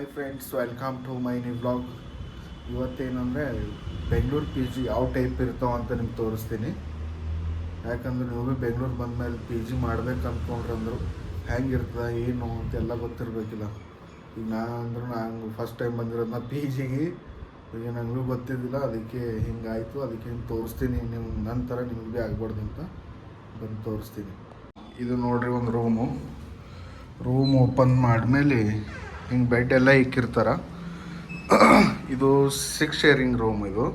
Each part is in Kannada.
Hi friends, welcome to my new vlog. ಇವತ್ತೇನಂದರೆ ಬೆಂಗಳೂರು ಪಿ ಜಿ ಯಾವ ಟೈಪ್ ಇರ್ತಾವೆ ಅಂತ ನಿಮ್ಗೆ ತೋರಿಸ್ತೀನಿ. ಯಾಕಂದ್ರೆ ನೀವು ಭೀ ಬೆಂಗಳೂರು ಬಂದಮೇಲೆ ಪಿ ಜಿ ಮಾಡ್ಬೇಕು ಅಂದ್ಕೊಂಡ್ರಂದ್ರು ಹೆಂಗಿರ್ತದೆ ಏನು ಅಂತೆಲ್ಲ ಗೊತ್ತಿರಬೇಕಿಲ್ಲ. ಈಗ ನಾನು ಫಸ್ಟ್ ಟೈಮ್ ಬಂದಿರೋದು ಪಿ ಜಿಗೆ. ಈಗ ನನಗೂ ಗೊತ್ತಿದ್ದಿಲ್ಲ, ಅದಕ್ಕೆ ಹಿಂಗಾಯಿತು. ಅದಕ್ಕೆ ಹಿಂಗೆ ತೋರಿಸ್ತೀನಿ, ನೀವು ನಂತರ ನಿಮ್ಗೆ ಭೀ ಆಗ್ಬಾರ್ದು ಅಂತ ಬಂದು ತೋರಿಸ್ತೀನಿ. ಇದು ನೋಡ್ರಿ, ಒಂದು ರೂಮ್ ಓಪನ್ ಮಾಡಿದ್ಮೇಲೆ ಹಿಂಗೆ ಬೆಡ್ ಎಲ್ಲ ಇಕ್ಕಿರ್ತಾರ. ಇದು 6 ಶೇರಿಂಗ್ ರೂಮ್. ಇದು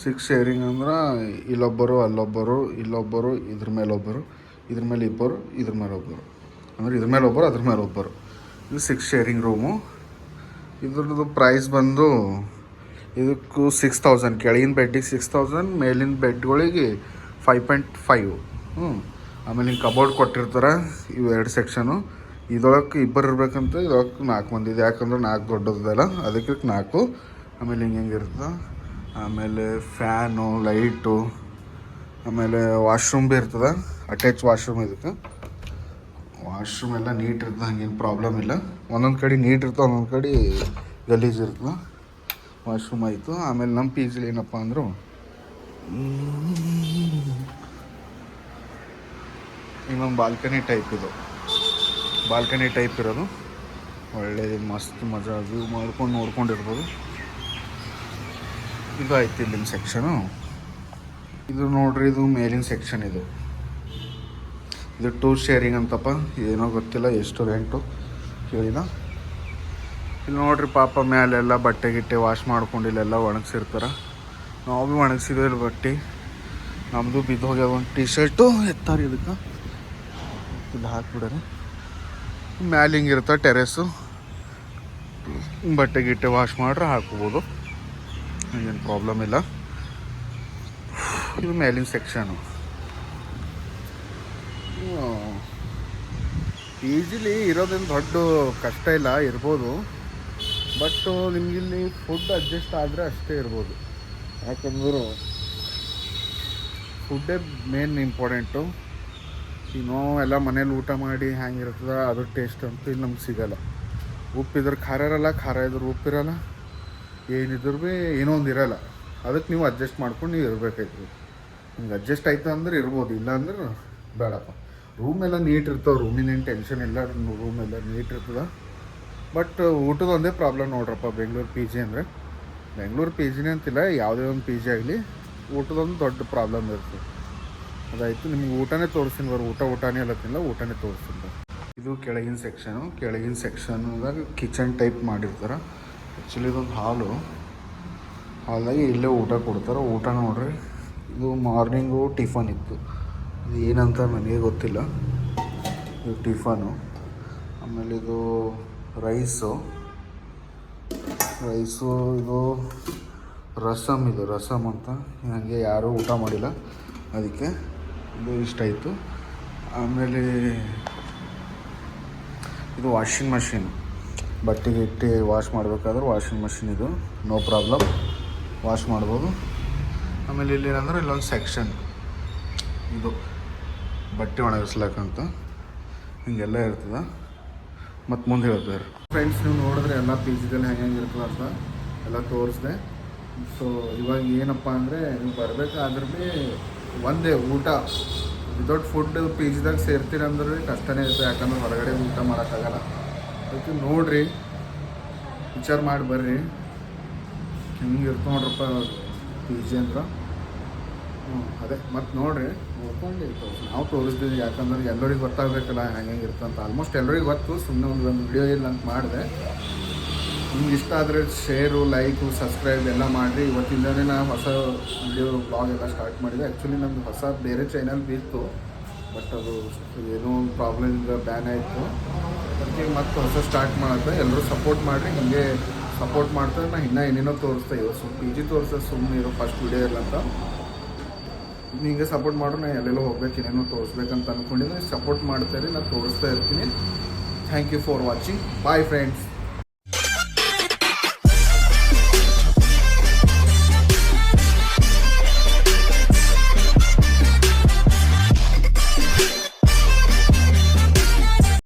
6 ಶೇರಿಂಗ್ ಅಂದ್ರೆ ಇಲ್ಲೊಬ್ಬರು, ಅಲ್ಲೊಬ್ಬರು, ಇಲ್ಲೊಬ್ಬರು, ಇದ್ರ ಮೇಲೊಬ್ಬರು, ಇದ್ರ ಮೇಲೆ ಇಬ್ಬರು, ಇದ್ರ ಮೇಲೆ ಒಬ್ಬರು, ಅಂದರೆ ಇದ್ರ ಮೇಲೆ ಒಬ್ಬರು, ಅದ್ರ ಮೇಲೆ ಒಬ್ಬರು. ಇದು 6 ಶೇರಿಂಗ್ ರೂಮು. ಇದ್ರದ್ದು ಪ್ರೈಸ್ ಬಂದು ಇದಕ್ಕೂ 6000. ಕೆಳಗಿನ ಬೆಡ್ಡಿಗೆ 6000, ಮೇಲಿನ ಬೆಡ್ಗಳಿಗೆ 5.5. ಆಮೇಲೆ ಹಿಂಗೆ ಕಬೋರ್ಡ್ ಕೊಟ್ಟಿರ್ತಾರೆ. ಇವು 2 ಸೆಕ್ಷನು. ಇದೊಳಗೆ ಇಬ್ಬರು ಇರ್ಬೇಕಂತ, ಇದೊಳಗೆ 4 ಮಂದಿ ಇದೆ. ಯಾಕಂದ್ರೆ 4 ದೊಡ್ಡದಲ್ಲ, ಅದಕ್ಕೆ 4. ಆಮೇಲೆ ಹಿಂಗೆ ಇರ್ತದೆ. ಆಮೇಲೆ ಫ್ಯಾನು, ಲೈಟು, ಆಮೇಲೆ ವಾಶ್ರೂಮ್ ಭೀ ಇರ್ತದೆ. Attach washroom. ಇದಕ್ಕೆ ವಾಶ್ರೂಮ್ ಎಲ್ಲ ನೀಟ್ ಇರ್ತದೆ, ಹಂಗೇನು ಪ್ರಾಬ್ಲಮ್ ಇಲ್ಲ. ಒಂದೊಂದು ಕಡೆ ನೀಟ್ ಇರ್ತದೆ, ಒಂದೊಂದು ಕಡೆ ಗಲೀಜು ಇರ್ತದೆ. ವಾಶ್ರೂಮ್ ಆಯಿತು. ಆಮೇಲೆ ನಮ್ಮ ಪಿ ಜಿಲಿ ಏನಪ್ಪ ಅಂದರು, ಇನ್ನೊಂದು ಬಾಲ್ಕನಿ ಟೈಪ್ ಇರೋದು. ಒಳ್ಳೆ ಮಸ್ತ್ ಮಜಾ ವ್ಯೂ ಮಾಡ್ಕೊಂಡು ನೋಡ್ಕೊಂಡಿರ್ಬೋದು. ಇದು ಆಯ್ತು ಇಲ್ಲಿನ ಸೆಕ್ಷನು. ಇದು ನೋಡ್ರಿ, ಇದು ಮೇಲಿನ ಸೆಕ್ಷನ್. ಇದು 2 ಶೇರಿಂಗ್ ಅಂತಪ್ಪ. ಏನೋ ಗೊತ್ತಿಲ್ಲ, ಎಷ್ಟು ರೆಂಟು ಕೇಳಿದ. ಇಲ್ಲಿ ನೋಡ್ರಿ, ಪಾಪ ಮೇಲೆಲ್ಲ ಬಟ್ಟೆ ಗಿಟ್ಟೆ ವಾಶ್ ಮಾಡ್ಕೊಂಡು ಇಲ್ಲೆಲ್ಲ ಒಣಗಿಸಿರ್ತಾರೆ. ನಾವು ಭೀ ಒಣಗಿಸಿದ್ವಿ ಇಲ್ಲಿ ಬಟ್ಟೆ. ನಮ್ಮದು ಬಿದ್ದು ಹೋಗ್ಯಾವ. ಒಂದು ಟಿ ಶರ್ಟು ಎತ್ತಾರೆ ಇದಕ್ಕೆ, ಇಲ್ಲಿ ಹಾಕ್ಬಿಡ್ರಿ. ಮ್ಯಾಲೆ ಹಿಂಗಿರುತ್ತೆ ಟೆರೆಸ್ಸು. ಬಟ್ಟೆ ಗಿಟ್ಟೆ ವಾಶ್ ಮಾಡ್ರೆ ಹಾಕ್ಬೋದು, ಏನು ಪ್ರಾಬ್ಲಮ್ ಇಲ್ಲ. ಇದು ಮೇಲಿನ ಸೆಕ್ಷನು. ಈಜಿಲಿ ಇರೋದೇನು ದೊಡ್ಡ ಕಷ್ಟ ಇಲ್ಲ, ಇರ್ಬೋದು. ಬಟ್ ನಿಮಗಿಲ್ಲಿ ಫುಡ್ ಅಡ್ಜಸ್ಟ್ ಆದರೆ ಅಷ್ಟೇ ಇರ್ಬೋದು. ಯಾಕಂದ್ರೆ ಫುಡ್ಡೇ ಮೇನ್ ಇಂಪಾರ್ಟೆಂಟು. ಇನ್ನೂ ಎಲ್ಲ ಮನೇಲಿ ಊಟ ಮಾಡಿ ಹೆಂಗಿರ್ತದೆ ಅದ್ರ ಟೇಸ್ಟ್ ಅಂತೂ ಇಲ್ಲಿ ನಮ್ಗೆ ಸಿಗೋಲ್ಲ. ಉಪ್ಪಿದ್ರೆ ಖಾರ ಇರೋಲ್ಲ, ಖಾರ ಇದ್ರೆ ಉಪ್ಪಿರೋಲ್ಲ, ಏನಿದ್ರು ಭೀ ಏನೋ ಒಂದು ಇರೋಲ್ಲ. ಅದಕ್ಕೆ ನೀವು ಅಡ್ಜಸ್ಟ್ ಮಾಡ್ಕೊಂಡು ನೀವು ಇರಬೇಕಾಯ್ತು. ನಿಮ್ಗೆ ಅಡ್ಜಸ್ಟ್ ಆಯ್ತು ಅಂದ್ರೆ ಇರ್ಬೋದು, ಇಲ್ಲ ಅಂದ್ರೆ ಬೇಡಪ್ಪ. ರೂಮೆಲ್ಲ ನೀಟ್ ಇರ್ತಾವೆ, ರೂಮಿನೇನು ಟೆನ್ಷನ್ ಇಲ್ಲ. ರೂಮೆಲ್ಲ ನೀಟ್ ಇರ್ತದೆ. ಬಟ್ ಊಟದ ಒಂದೇ ಪ್ರಾಬ್ಲಮ್ ನೋಡ್ರಪ್ಪ ಬೆಂಗಳೂರು ಪಿ ಜಿ ಅಂದರೆ. ಬೆಂಗಳೂರು ಪಿ ಜಿನೇ ಅಂತಿಲ್ಲ, ಯಾವುದೇ ಒಂದು ಪಿ ಜಿ ಆಗಲಿ ಊಟದೊಂದು ದೊಡ್ಡ ಪ್ರಾಬ್ಲಮ್ ಇರ್ತದೆ. ಅದಾಯಿತು. ನಿಮ್ಗೆ ಊಟನೇ ತೋರಿಸ್ತೀನಿ ಊಟನೇ ಅಲ್ಲತ್ತಿಲ್ಲ, ಊಟನೇ ತೋರಿಸ್ತೀನಿ. ಇದು ಕೆಳಗಿನ ಸೆಕ್ಷನ್ದಾಗ ಕಿಚನ್ ಟೈಪ್ ಮಾಡಿರ್ತಾರೆ. ಆ್ಯಕ್ಚುಲಿ ಇದೊಂದು ಹಾಲ್ದಾಗೆ ಇಲ್ಲೇ ಊಟ ಕೊಡ್ತಾರೆ. ಊಟ ನೋಡ್ರಿ, ಇದು ಮಾರ್ನಿಂಗು ಟಿಫನ್ ಇತ್ತು. ಇದು ಏನಂತ ನನಗೆ ಗೊತ್ತಿಲ್ಲ. ಇದು ಟಿಫನು. ಆಮೇಲೆ ಇದು ರೈಸು. ಇದು ರಸಮ್ ಅಂತ. ಹಾಗೆ ಯಾರೂ ಊಟ ಮಾಡಿಲ್ಲ, ಅದಕ್ಕೆ ಇದು ಇಷ್ಟ ಆಯಿತು. ಆಮೇಲೆ ಇದು ವಾಷಿಂಗ್ ಮಷಿನ್. ಬಟ್ಟೆಗೆ ಇಟ್ಟು ವಾಶ್ ಮಾಡಬೇಕಾದ್ರೆ ವಾಷಿಂಗ್ ಮಷಿನ್. ಇದು ನೋ ಪ್ರಾಬ್ಲಮ್, ವಾಶ್ ಮಾಡ್ಬೋದು. ಆಮೇಲೆ ಇಲ್ಲಿ ಏನಂದ್ರೆ ಇಲ್ಲೊಂದು ಸೆಕ್ಷನ್, ಇದು ಬಟ್ಟೆ ಒಣಗಿಸ್ಲಕ್ಕಂತ ಹಿಂಗೆಲ್ಲ ಇರ್ತದೆ. ಮತ್ತು ಮುಂದೆ ಹೇಳ್ತಾರೆ ಫ್ರೆಂಡ್ಸ್. ನೀವು ನೋಡಿದ್ರೆ ಎಲ್ಲ ಪಿ ಜಿದಲ್ಲಿ ಹೆಂಗೆ ಇರ್ತದೆ ಅಂತ ಎಲ್ಲ ತೋರಿಸ್ದೆ. ಸೊ ಇವಾಗ ಏನಪ್ಪ ಅಂದರೆ, ನೀವು ಬರಬೇಕಾದ್ರೆ ಭೀ ಒಂದೇ ಊಟ ವಿದೌಟ್ ಫುಡ್ ಪಿ ಜಿದಾಗ ಸೇರ್ತೀರಂದ್ರೆ ಕಷ್ಟನೇ ಇರ್ತದೆ. ಯಾಕಂದ್ರೆ ಹೊರಗಡೆ ಊಟ ಮಾಡೋಕ್ಕಾಗಲ್ಲ. ಅದಕ್ಕೆ ನೋಡಿರಿ, ವಿಚಾರ ಮಾಡಿ ಬರ್ರಿ. ಹಿಂಗೆ ಇರ್ತ ನೋಡ್ರಪ್ಪ ಪಿ ಜಿ ಅಂದ್ರೆ. ಅದೇ ಮತ್ತು ನೋಡಿರಿ, ನೋಡ್ಕೊಂಡು ನಾವು ತೋರಿಸ್ತೀವಿ. ಯಾಕಂದ್ರೆ ಎಲ್ಲರಿಗೆ ಗೊತ್ತಾಗಬೇಕಲ್ಲ ಹೆಂಗೆ ಇರ್ತಂತ. ಆಲ್ಮೋಸ್ಟ್ ಎಲ್ಲರಿಗೆ ಗೊತ್ತು, ಸುಮ್ಮನೆ ಒಂದು ವಿಡಿಯೋ ಇಲ್ಲ ಅಂತ ಮಾಡಿದೆ. ನಿಮ್ಗೆ ಇಷ್ಟ ಆದರೆ ಶೇರು, ಲೈಕು, ಸಬ್ಸ್ಕ್ರೈಬ್ ಎಲ್ಲ ಮಾಡಿರಿ. ಇವತ್ತಿಂದನೇ ನಾನು ಹೊಸ ವಿಡಿಯೋ ಬ್ಲಾಗ್ ಎಲ್ಲ ಸ್ಟಾರ್ಟ್ ಮಾಡಿದೆ. ಆ್ಯಕ್ಚುಲಿ ನಮ್ಮದು ಹೊಸ ಬೇರೆ ಚಾನಲ್ ಇತ್ತು, ಬಟ್ ಅದು ಏನೋ ಒಂದು ಪ್ರಾಬ್ಲಮಿಂದ ಬ್ಯಾನ್ ಆಯಿತು. ಅದಕ್ಕೆ ಮತ್ತೆ ಹೊಸ ಸ್ಟಾರ್ಟ್ ಮಾಡುತ್ತೆ. ಎಲ್ಲರೂ ಸಪೋರ್ಟ್ ಮಾಡಿರಿ. ಹೀಗೆ ಸಪೋರ್ಟ್ ಮಾಡ್ತಾರೆ. ನಾನು ಇನ್ನೂ ಏನೇನೋ ತೋರಿಸ್ತಾ ಇವಾಗ ಪಿ ಜಿ ತೋರಿಸೋದು ಸುಮ್ಮನೆ ಇರೋ ಫಸ್ಟ್ ವಿಡಿಯೋ ಇಲ್ಲ ಅಂತ. ಹಿಂಗೆ ಸಪೋರ್ಟ್ ಮಾಡ್ರೆ ನಾನು ಎಲ್ಲೆಲ್ಲೋ ಹೋಗ್ಬೇಕು, ಏನೇನೋ ತೋರಿಸ್ಬೇಕಂತ ಅಂದ್ಕೊಂಡಿದ್ದೆ. ಸಪೋರ್ಟ್ ಮಾಡ್ತಾರೆ, ನಾನು ತೋರಿಸ್ತಾ ಇರ್ತೀನಿ. Thank you for watching. Bye friends.